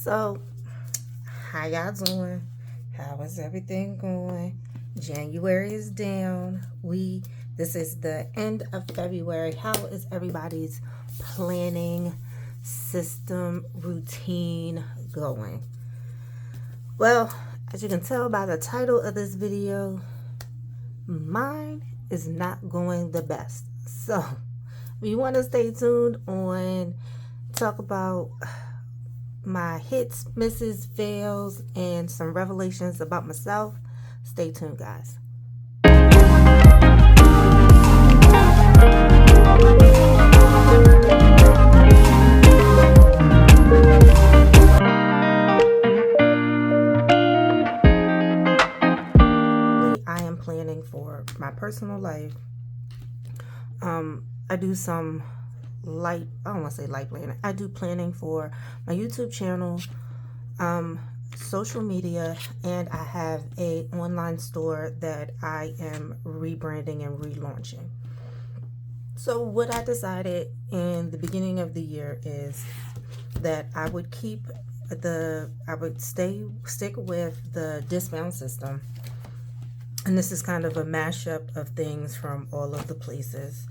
So, how y'all doing? How is everything going? January is down. This is the end of February. How is everybody's planning system routine going? Well, as you can tell by the title of this video, mine is not going the best. So, if you want to stay tuned on talk about my hits, misses, fails, and some revelations about myself, stay tuned, guys. I am planning for my personal life. I do some I don't want to say light planning. I do planning for my YouTube channel, social media, and I have a online store that I am rebranding and relaunching. So what I decided in the beginning of the year is that I would stick with the discount system. And this is kind of a mashup of things from all of the places.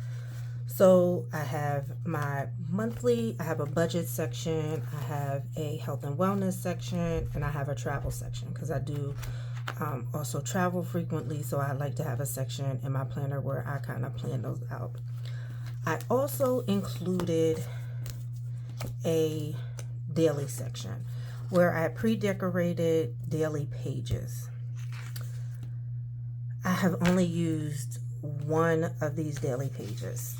So I have my monthly, I have a budget section, I have a health and wellness section, and I have a travel section because I do also travel frequently. So I like to have a section in my planner where I kind of plan those out. I also included a daily section where I pre-decorated daily pages. I have only used one of these daily pages,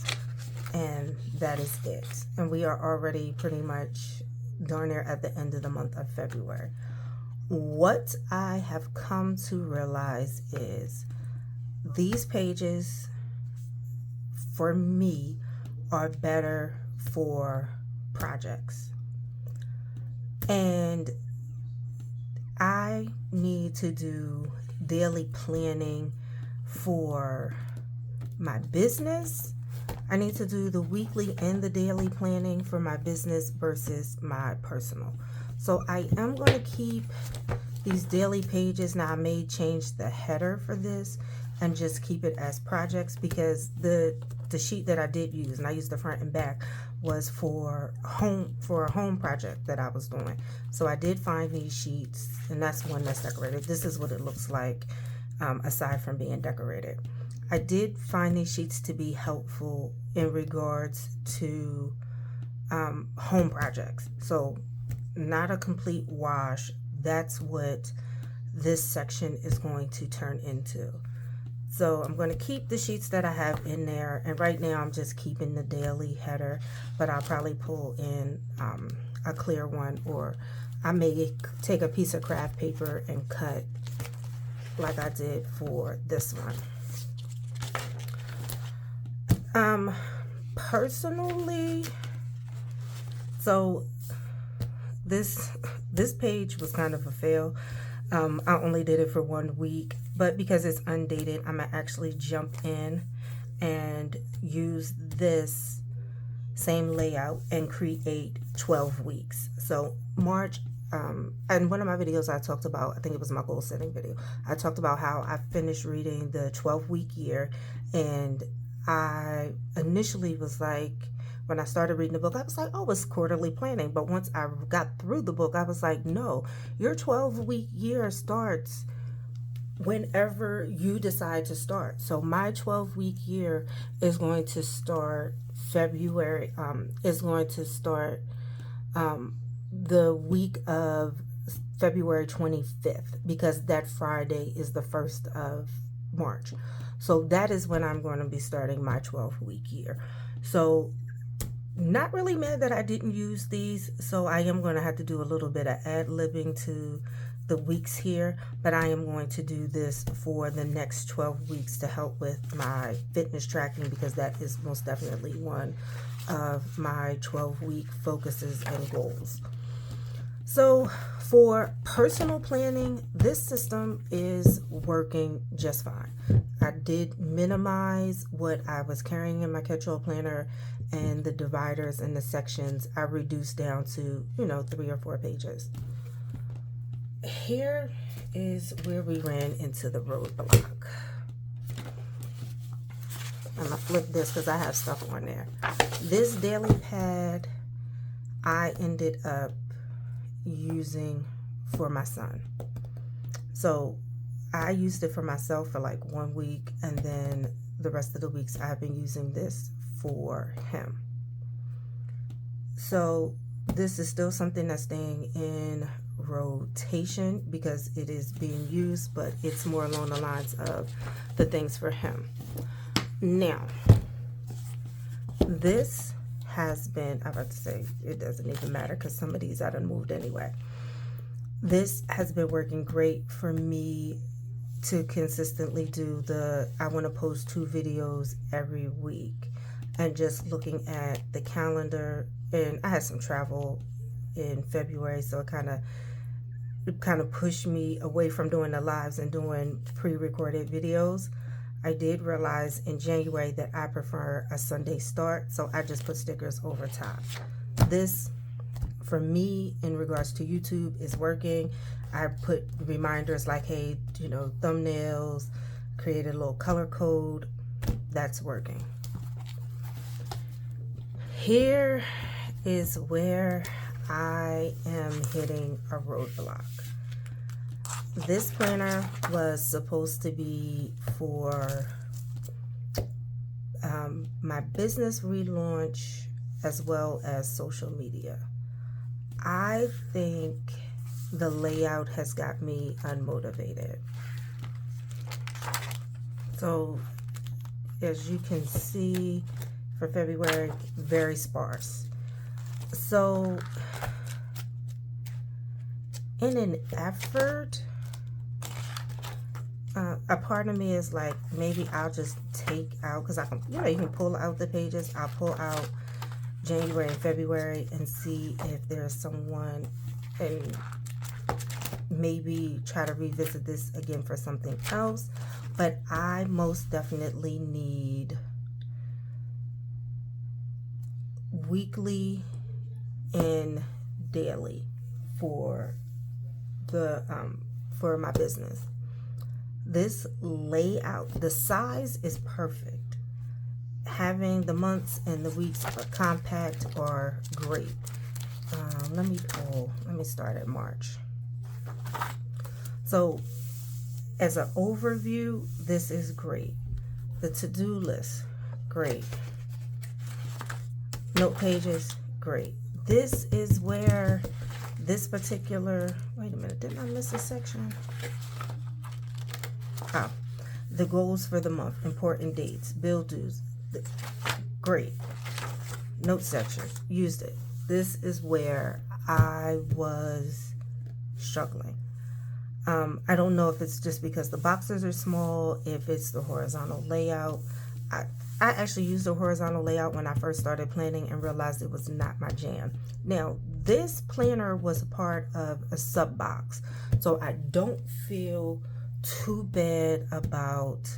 and that is it. And we are already pretty much darn near at the end of the month of February. What I have come to realize is these pages for me are better for projects, and I need to do daily planning for my business. I need to do the weekly and the daily planning for my business versus my personal. So I am going to keep these daily pages. Now I may change the header for this and just keep it as projects, because the sheet that I did use, and I used the front and back, was for a home project that I was doing. So I did find these sheets, and that's one that's decorated. This is what it looks like aside from being decorated. I did find these sheets to be helpful in regards to home projects. So not a complete wash. That's what this section is going to turn into. So I'm going to keep the sheets that I have in there, and right now I'm just keeping the daily header, but I'll probably pull in a clear one, or I may take a piece of craft paper and cut like I did for this one. Personally, so this page was kind of a fail. I only did it for 1 week, but because it's undated, I'm gonna actually jump in and use this same layout and create 12 weeks. So March, and one of my videos I talked about, I think it was my goal setting video, I talked about how I finished reading the 12-week year, and I initially was like, when I started reading the book, I was like, oh, it's quarterly planning. But once I got through the book, I was like, no, your 12-week year starts whenever you decide to start. So my 12-week year is going to start February, is going to start the week of February 25th, because that Friday is the 1st of March. So that is when I'm going to be starting my 12-week year. So not really mad that I didn't use these, so I am going to have to do a little bit of ad-libbing to the weeks here, but I am going to do this for the next 12 weeks to help with my fitness tracking, because that is most definitely one of my 12-week focuses and goals. So for personal planning, this system is working just fine. I did minimize what I was carrying in my catch-all planner and the dividers and the sections I reduced down to, 3 or 4 pages. Here is where we ran into the roadblock. I'm gonna flip this because I have stuff on there. This daily pad I ended up using for my son. So I used it for myself for like 1 week, and then the rest of the weeks I've been using this for him. So this is still something that's staying in rotation because it is being used, but it's more along the lines of the things for him. Now, this has been, I'm about to say, it doesn't even matter because some of these I done moved anyway. This has been working great for me to consistently do I want to post 2 videos every week, and just looking at the calendar. And I had some travel in February, so it kind of pushed me away from doing the lives and doing pre-recorded videos. I did realize in January that I prefer a Sunday start, so I just put stickers over top. This, for me, in regards to YouTube, is working. I put reminders like, hey, thumbnails, created a little color code. That's working. Here is where I am hitting a roadblock. This planner was supposed to be for my business relaunch as well as social media. I think the layout has got me unmotivated. So as you can see, for February, very sparse. So in an effort, a part of me is like, maybe I'll just take out, because I can, you can pull out the pages. I'll pull out January and February and see if there's someone, and maybe try to revisit this again for something else. But I most definitely need weekly and daily for my business. This layout, the size is perfect. Having the months and the weeks compact are great. Let me start at March. So as an overview, this is great. The to-do list, great. Note pages, great. This is where this particular, wait a minute, didn't I miss a section? Oh, the goals for the month, important dates, bill dues, great. Note section, used it. This is where I was struggling. I don't know if it's just because the boxes are small, if it's the horizontal layout. I actually used the horizontal layout when I first started planning and realized it was not my jam. Now, this planner was a part of a sub box, so I don't feel too bad about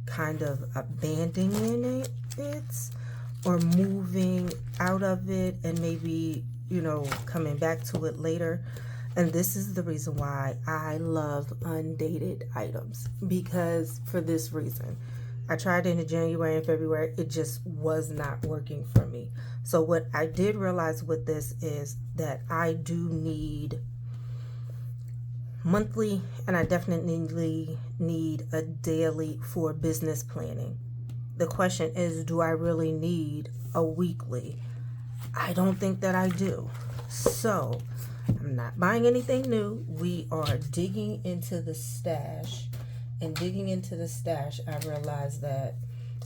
kind of abandoning it or moving out of it and maybe, coming back to it later. And this is the reason why I love undated items, because for this reason. I tried it in January and February. It just was not working for me. So what I did realize with this is that I do need monthly, and I definitely need a daily for business planning. The question is, do I really need a weekly? I don't think that I do. So I'm not buying anything new. We are digging into the stash. And digging into the stash, I realized that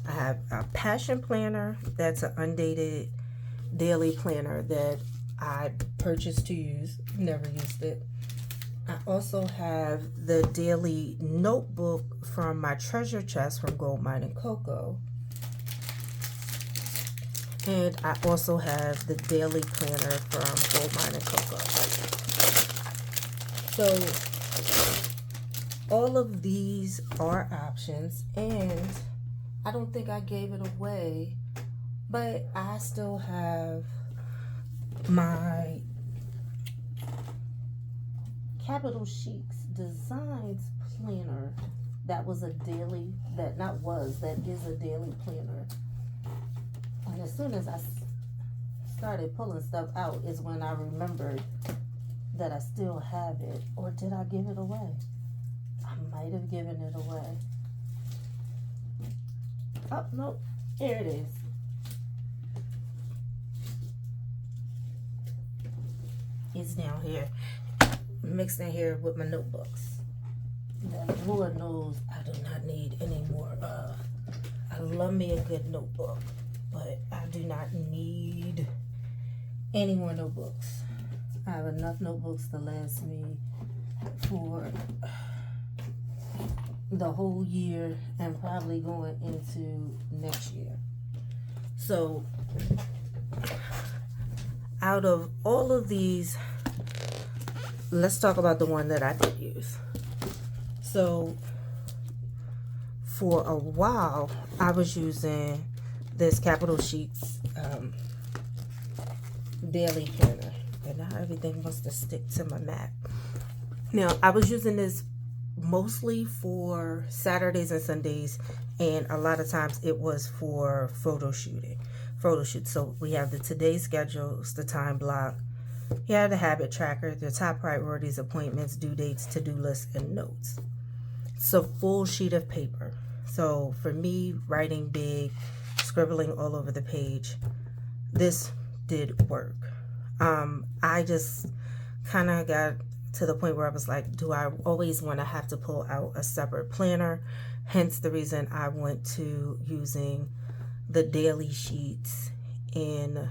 I have a passion planner that's an undated daily planner that I purchased to use, never used it. I also have the daily notebook from my treasure chest from Goldmine and Coco. And I also have the daily planner from Goldmine and Coco. So all of these are options, and I don't think I gave it away, But I still have my Capital Chics Designs planner. That was a daily, that is a daily planner. And as soon as I started pulling stuff out is when I remembered that I still have it. Or did I give it away? I might have given it away. Oh, no, here it is. It's down here, mixed in here with my notebooks. That Lord knows I do not need any more. I love me a good notebook, but I do not need any more notebooks. I have enough notebooks to last me for the whole year and probably going into next year. So out of all of these, let's talk about the one that I did use. So for a while I was using this Capital Chics daily planner, and now everything wants to stick to my Mac. Now I was using this mostly for Saturdays and Sundays, and a lot of times it was for photo shoots. So we have the today schedules, the time block, you have the habit tracker, the top priorities, appointments, due dates, to-do lists, and notes. It's a full sheet of paper. So for me, writing big, scribbling all over the page, this did work. I just kind of got to the point where I was like, do I always want to have to pull out a separate planner? Hence the reason I went to using the daily sheets in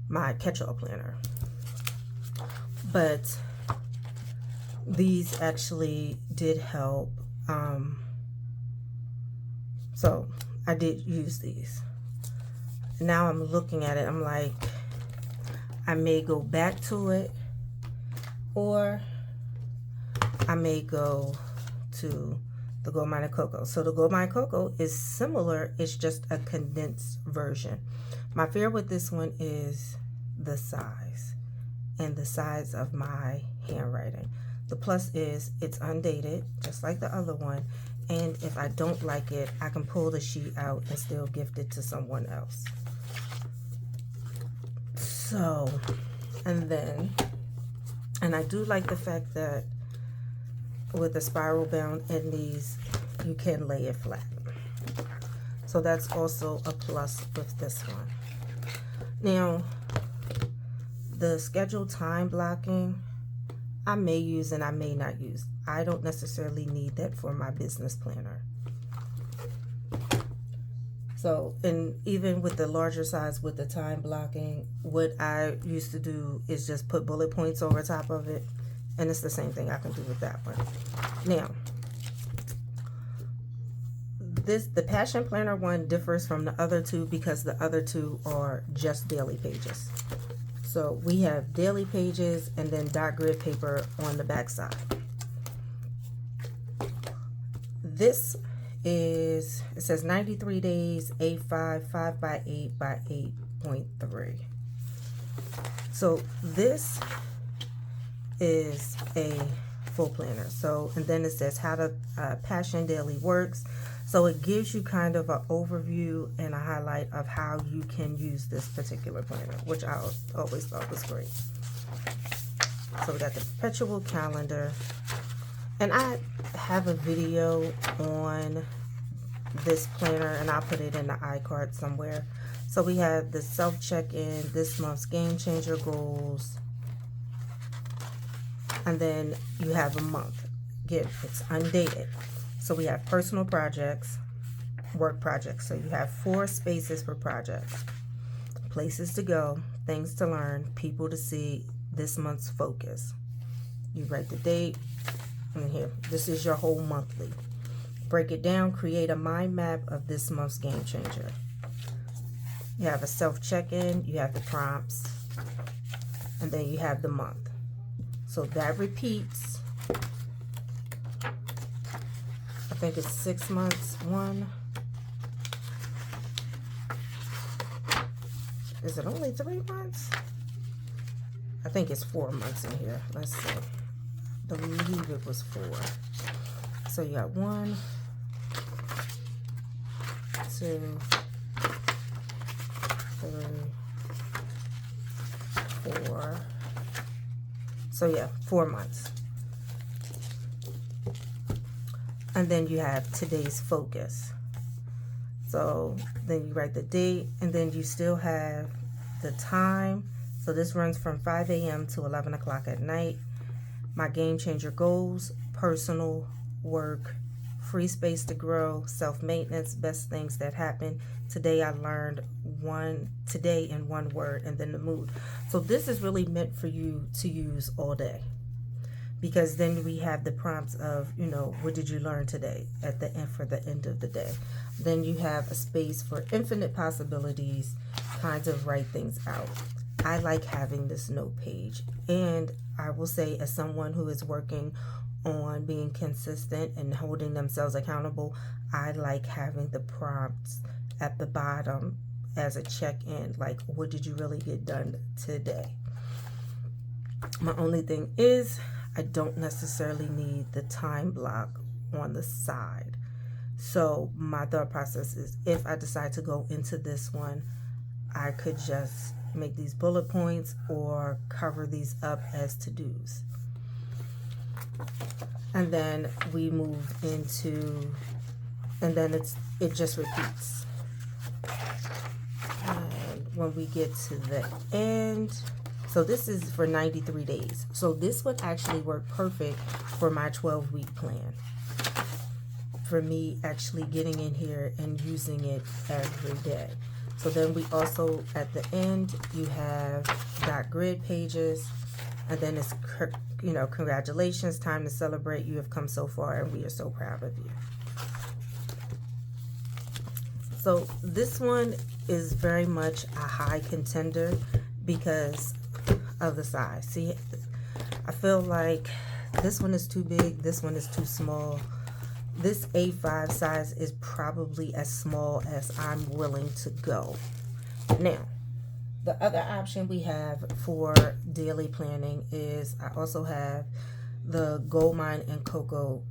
my catch-all planner. But these actually did help. So I did use these. Now I'm looking at it, I'm like, I may go back to it, or I may go to the Goldmine and Coco. So the Goldmine and Coco is similar, it's just a condensed version. My fear with this one is the size and the size of my handwriting. The plus is it's undated, just like the other one, and if I don't like it, I can pull the sheet out and still gift it to someone else. So, and I do like the fact that with the spiral bound in these, you can lay it flat. So that's also a plus with this one. Now, the schedule time blocking, I may use and I may not use. I don't necessarily need that for my business planner. So, and even with the larger size with the time blocking, what I used to do is just put bullet points over top of it, and it's the same thing I can do with that one. Now, the Passion Planner one differs from the other two because the other two are just daily pages. So we have daily pages and then dot grid paper on the back side. This is, it says 93 days, A5, 5 by 8 by 8.3. So this is a full planner. So, and then it says how the Passion Daily works. So it gives you kind of an overview and a highlight of how you can use this particular planner, which I always thought was great. So we got the perpetual calendar, and I have a video on this planner and I'll put it in the iCard somewhere. So we have the self check-in, this month's game changer goals, and then you have a month. Again, it's undated. So we have personal projects, work projects. So you have 4 spaces for projects. Places to go, things to learn, people to see, this month's focus. You write the date, and here, this is your whole monthly. Break it down, create a mind map of this month's game changer. You have a self check-in, you have the prompts, and then you have the month. So that repeats. I think it's 6 months, 1, Is it only 3 months? I think it's 4 months in here. Let's see. I believe it was 4. So you got 1, 2, 3, 4. So yeah, 4 months. And then you have today's focus. So then you write the date, and then you still have the time. So this runs from 5 a.m. to 11 o'clock at night. My game changer goals: personal, work, free space to grow, self-maintenance, best things that happen. Today I learned today in 1 word, and then the mood. So this is really meant for you to use all day, because then we have the prompts of, what did you learn today at the end, for the end of the day. Then you have a space for infinite possibilities, kind of write things out. I like having this note page, and I will say, as someone who is working on being consistent and holding themselves accountable, I like having the prompts at the bottom as a check-in, like, what did you really get done today? My only thing is, I don't necessarily need the time block on the side. So my thought process is, if I decide to go into this one, I could just make these bullet points or cover these up as to-dos. And then we move into, and then it just repeats. And when we get to the end, so this is for 93 days. So this would actually work perfect for my 12-week plan, for me actually getting in here and using it every day. So then we also, at the end, you have .grid pages, and then it's, congratulations, time to celebrate, you have come so far and we are so proud of you. So this one is very much a high contender because of the size. See, I feel like this one is too big, this one is too small. This A5 size is probably as small as I'm willing to go. Now, the other option we have for daily planning is, I also have the Goldmine and Coco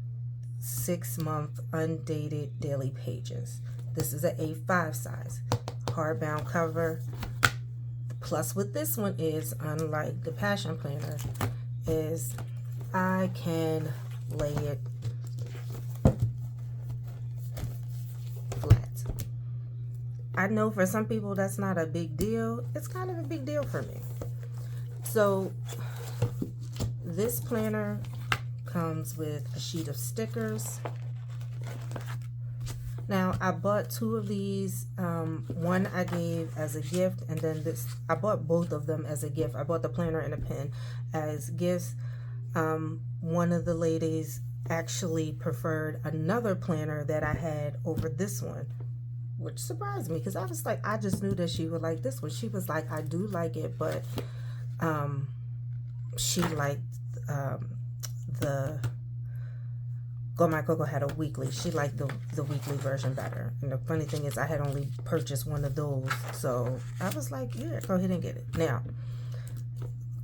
6-month undated daily pages. This is an A5 size, hardbound cover. Plus with this one is, unlike the Passion Planner, is I can lay it flat. I know for some people that's not a big deal. It's kind of a big deal for me. So this planner comes with a sheet of stickers. Now I bought 2 of these. One I gave as a gift, and then this, I bought both of them as a gift. I bought the planner and a pen as gifts. One of the ladies actually preferred another planner that I had over this one, which surprised me, because I was like, I just knew that she would like this one. She was like, I do like it, but she liked the Goldmine and Coco had a weekly. She liked the weekly version better. And the funny thing is, I had only purchased one of those, so I was like, yeah, go ahead and get it. Now,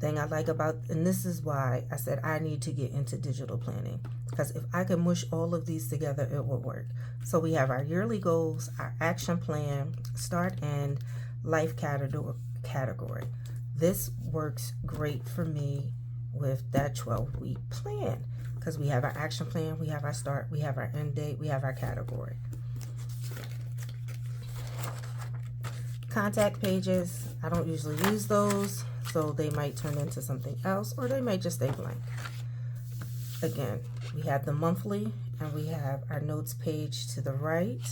thing I like about, and this is why I said I need to get into digital planning, because if I can mush all of these together, it will work. So we have our yearly goals, our action plan, start and life category. This works great for me with that 12-week plan, because we have our action plan, we have our start, we have our end date, we have our category. Contact pages, I don't usually use those, so they might turn into something else, or they might just stay blank. Again, we have the monthly, and we have our notes page to the right.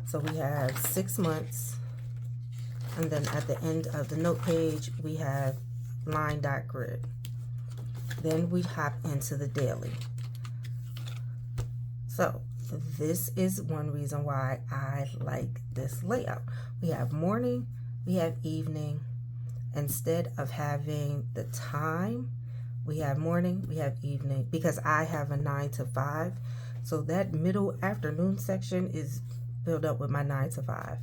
So we have 6 months, and then at the end of the note page, we have line.grid. Then we hop into the daily. So this is one reason why I like this layout. We have morning, we have evening. Instead of having the time, we have morning, we have evening, because I have a 9 to 5. So that middle afternoon section is filled up with my 9 to 5.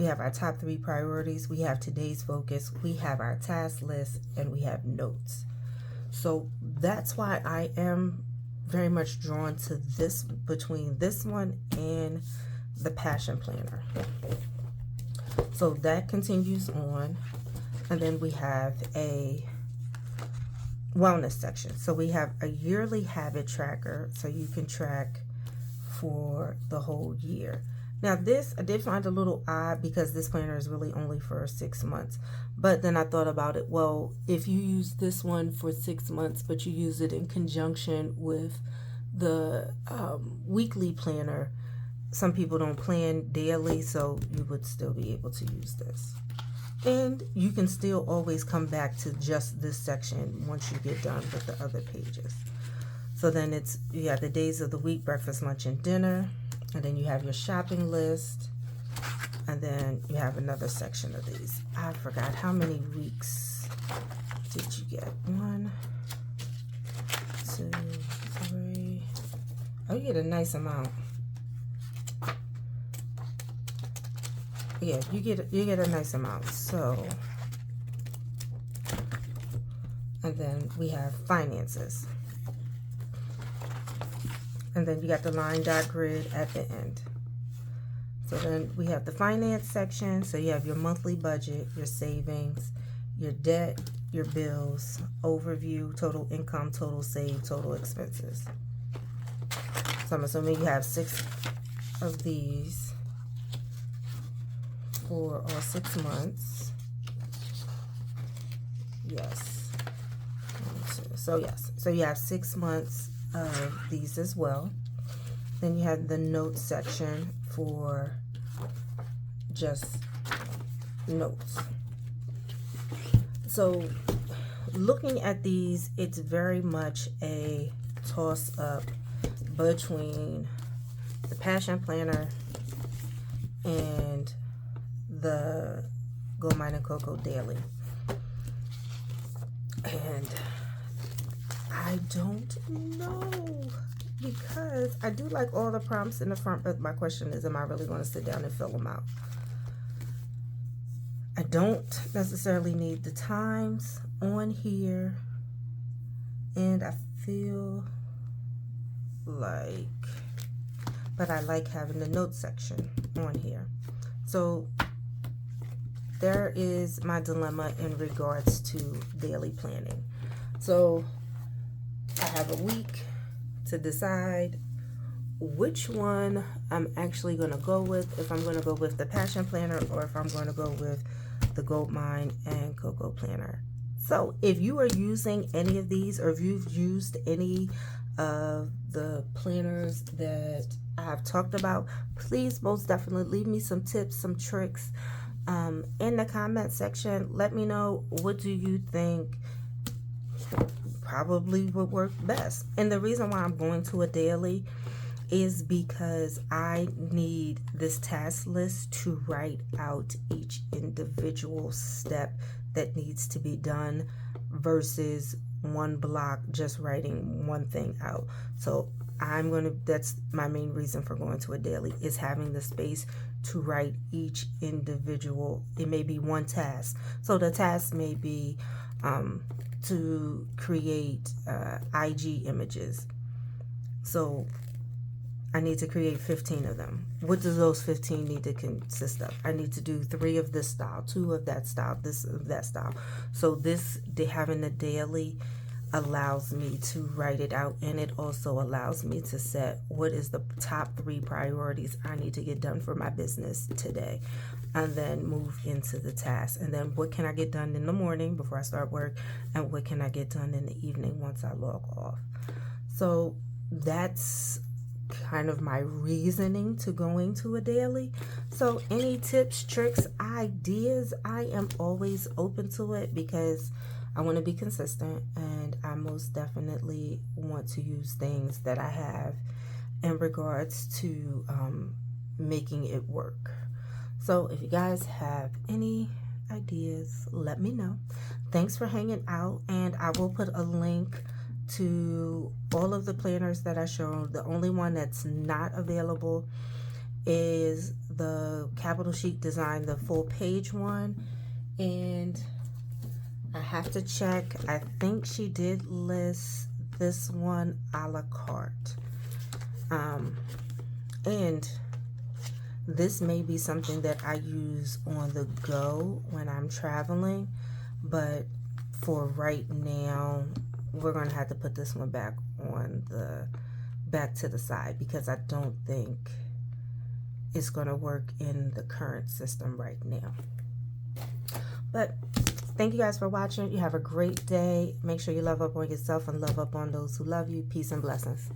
We have our top 3 priorities. We have today's focus. We have our task list, and we have notes. So that's why I am very much drawn to this, between this one and the passion planner. So that continues on. And then we have a wellness section. So we have a yearly habit tracker, so you can track for the whole year. Now this I did find a little odd because this planner is really only for 6 months. But then I thought about it, well, if you use this one for 6 months, but you use it in conjunction with the weekly planner, some people don't plan daily, so you would still be able to use this. And you can still always come back to just this section once you get done with the other pages. So then it's, you have the days of the week, breakfast, lunch, and dinner. And then you have your shopping list. And then you have another section of these. I forgot how many weeks did you get? 1, 2, 3. Oh, you get a nice amount. Yeah, you get a nice amount. So, and then we have finances. And then you got the line dot grid at the end. So then we have the finance section. So you have your monthly budget, your savings, your debt, your bills, overview, total income, total save, total expenses. So I'm assuming you have 6 of these for all 6 months. Yes. So yes. So you have 6 months of these as well. Then you have the notes section for just notes. So looking at these, it's very much a toss up between the passion planner and the Goldmine and Coco Daily. And I don't know, because I do like all the prompts in the front, but my question is, am I really going to sit down and fill them out? I don't necessarily need the times on here, and I feel like, but I like having the notes section on here. So there is my dilemma in regards to daily planning. So I have a week to decide which one I'm actually going to go with, if I'm going to go with the passion planner or if I'm going to go with the Goldmine and Coco planner. So if you are using any of these, or if you've used any of the planners that I have talked about, please most definitely leave me some tips, some tricks in the comment section. Let me know, what do you think probably would work best? And the reason why I'm going to a daily is because I need this task list to write out each individual step that needs to be done versus one block just writing one thing out. So that's my main reason for going to a daily, is having the space to write each individual. It may be one task. So the task may be to create IG images. So I need to create 15 of them. What do those 15 need to consist of? I need to do 3 of this style, 2 of that style, this of that style. So having the daily allows me to write it out, and it also allows me to set what is the top 3 priorities I need to get done for my business today, and then move into the task. And then what can I get done in the morning before I start work, and what can I get done in the evening once I log off. So that's kind of my reasoning to going to a daily. So any tips, tricks, ideas, I am always open to it, because I want to be consistent, and I most definitely want to use things that I have in regards to making it work. So if you guys have any ideas, let me know. Thanks for hanging out, and I will put a link to all of the planners that I showed. The only one that's not available is the capital sheet design, the full page one, and I have to check. I think she did list this one a la carte. And this may be something that I use on the go when I'm traveling, but for right now, we're going to have to put this one back to the side, because I don't think it's going to work in the current system right now. But thank you guys for watching. You have a great day. Make sure you love up on yourself and love up on those who love you. Peace and blessings.